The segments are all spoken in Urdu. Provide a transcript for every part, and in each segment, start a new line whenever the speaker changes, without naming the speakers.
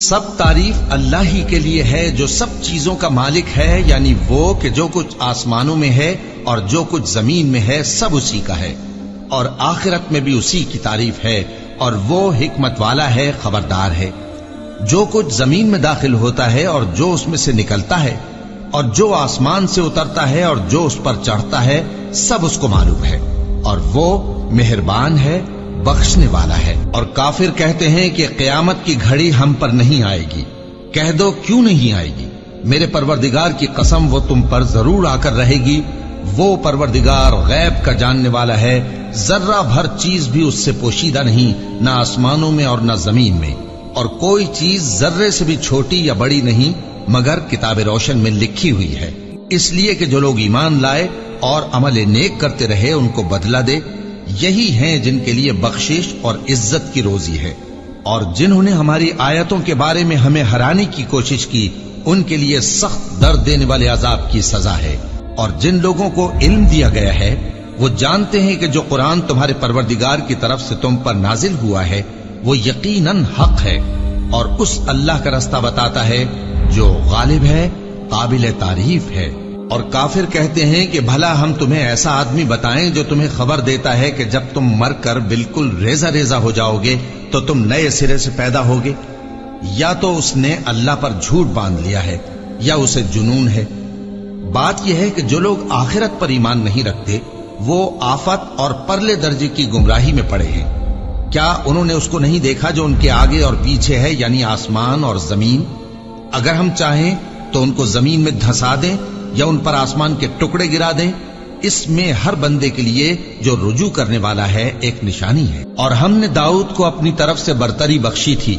سب تعریف اللہ ہی کے لیے ہے جو سب چیزوں کا مالک ہے، یعنی وہ کہ جو کچھ آسمانوں میں ہے اور جو کچھ زمین میں ہے سب اسی کا ہے، اور آخرت میں بھی اسی کی تعریف ہے، اور وہ حکمت والا ہے، خبردار ہے۔ جو کچھ زمین میں داخل ہوتا ہے اور جو اس میں سے نکلتا ہے، اور جو آسمان سے اترتا ہے اور جو اس پر چڑھتا ہے، سب اس کو معلوم ہے، اور وہ مہربان ہے، بخشنے والا ہے۔ اور کافر کہتے ہیں کہ قیامت کی گھڑی ہم پر نہیں آئے گی۔ کہہ دو کیوں نہیں آئے گی؟ میرے پروردگار کی قسم وہ تم پر ضرور آ کر رہے گی۔ وہ پروردگار غیب کا جاننے والا ہے، ذرہ بھر چیز بھی اس سے پوشیدہ نہیں، نہ آسمانوں میں اور نہ زمین میں، اور کوئی چیز ذرے سے بھی چھوٹی یا بڑی نہیں مگر کتاب روشن میں لکھی ہوئی ہے، اس لیے کہ جو لوگ ایمان لائے اور عمل نیک کرتے رہے ان کو بدلہ دے۔ یہی ہیں جن کے لیے بخشش اور عزت کی روزی ہے، اور جنہوں نے ہماری آیتوں کے بارے میں ہمیں ہرانے کی کوشش کی ان کے لیے سخت درد دینے والے عذاب کی سزا ہے۔ اور جن لوگوں کو علم دیا گیا ہے وہ جانتے ہیں کہ جو قرآن تمہارے پروردگار کی طرف سے تم پر نازل ہوا ہے وہ یقیناً حق ہے، اور اس اللہ کا رستہ بتاتا ہے جو غالب ہے، قابل تعریف ہے۔ اور کافر کہتے ہیں کہ بھلا ہم تمہیں ایسا آدمی بتائیں جو تمہیں خبر دیتا ہے کہ جب تم مر کر بالکل ریزہ ریزہ ہو جاؤ گے تو تم نئے سرے سے پیدا ہوگے؟ یا تو اس نے اللہ پر جھوٹ باندھ لیا ہے یا اسے جنون ہے۔ بات یہ ہے کہ جو لوگ آخرت پر ایمان نہیں رکھتے وہ آفت اور پرلے درجے کی گمراہی میں پڑے ہیں۔ کیا انہوں نے اس کو نہیں دیکھا جو ان کے آگے اور پیچھے ہے، یعنی آسمان اور زمین؟ اگر ہم چاہیں تو ان کو زمین میں دھسا دیں یا ان پر آسمان کے ٹکڑے گرا دیں، اس میں ہر بندے کے لیے جو رجوع کرنے والا ہے ایک نشانی ہے۔ اور ہم نے داؤد کو اپنی طرف سے برتری بخشی تھی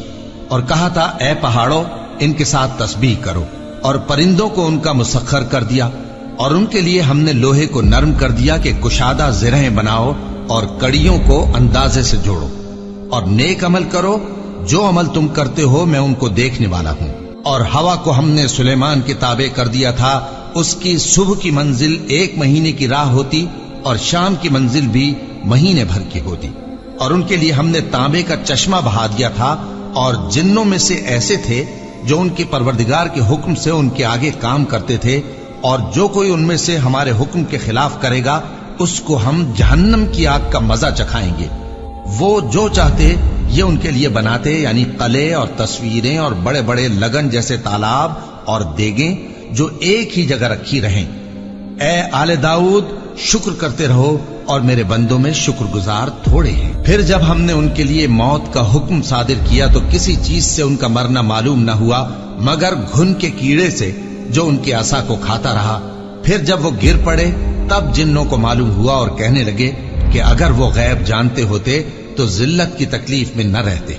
اور کہا تھا اے پہاڑوں ان کے ساتھ تسبیح کرو، اور پرندوں کو ان کا مسخر کر دیا، اور ان کے لیے ہم نے لوہے کو نرم کر دیا کہ کشادہ زرہیں بناؤ اور کڑیوں کو اندازے سے جوڑو، اور نیک عمل کرو، جو عمل تم کرتے ہو میں ان کو دیکھنے والا ہوں۔ اور ہوا کو ہم نے سلیمان کے تابع کر دیا تھا، اس کی صبح کی منزل 1 مہینے کی راہ ہوتی اور شام کی منزل بھی مہینے بھر کی ہوتی۔ اور ان کے لیے ہم نے تانبے کا چشمہ بہا دیا تھا، اور جنوں میں سے ایسے تھے جو ان کے پروردگار کے حکم سے ان کے آگے کام کرتے تھے، اور جو کوئی ان میں سے ہمارے حکم کے خلاف کرے گا اس کو ہم جہنم کی آگ کا مزہ چکھائیں گے۔ وہ جو چاہتے یہ ان کے لیے بناتے، یعنی قلعے اور تصویریں اور بڑے بڑے لگن جیسے تالاب اور دیگیں جو ایک ہی جگہ رکھی رہیں۔ اے آل داؤد شکر کرتے رہو، اور میرے بندوں میں شکر گزار تھوڑے ہیں۔ پھر جب ہم نے ان کے لیے موت کا حکم صادر کیا تو کسی چیز سے ان کا مرنا معلوم نہ ہوا مگر گھن کے کیڑے سے جو ان کے عصا کو کھاتا رہا۔ پھر جب وہ گر پڑے تب جنوں کو معلوم ہوا اور کہنے لگے کہ اگر وہ غیب جانتے ہوتے تو ذلت کی تکلیف میں نہ رہتے۔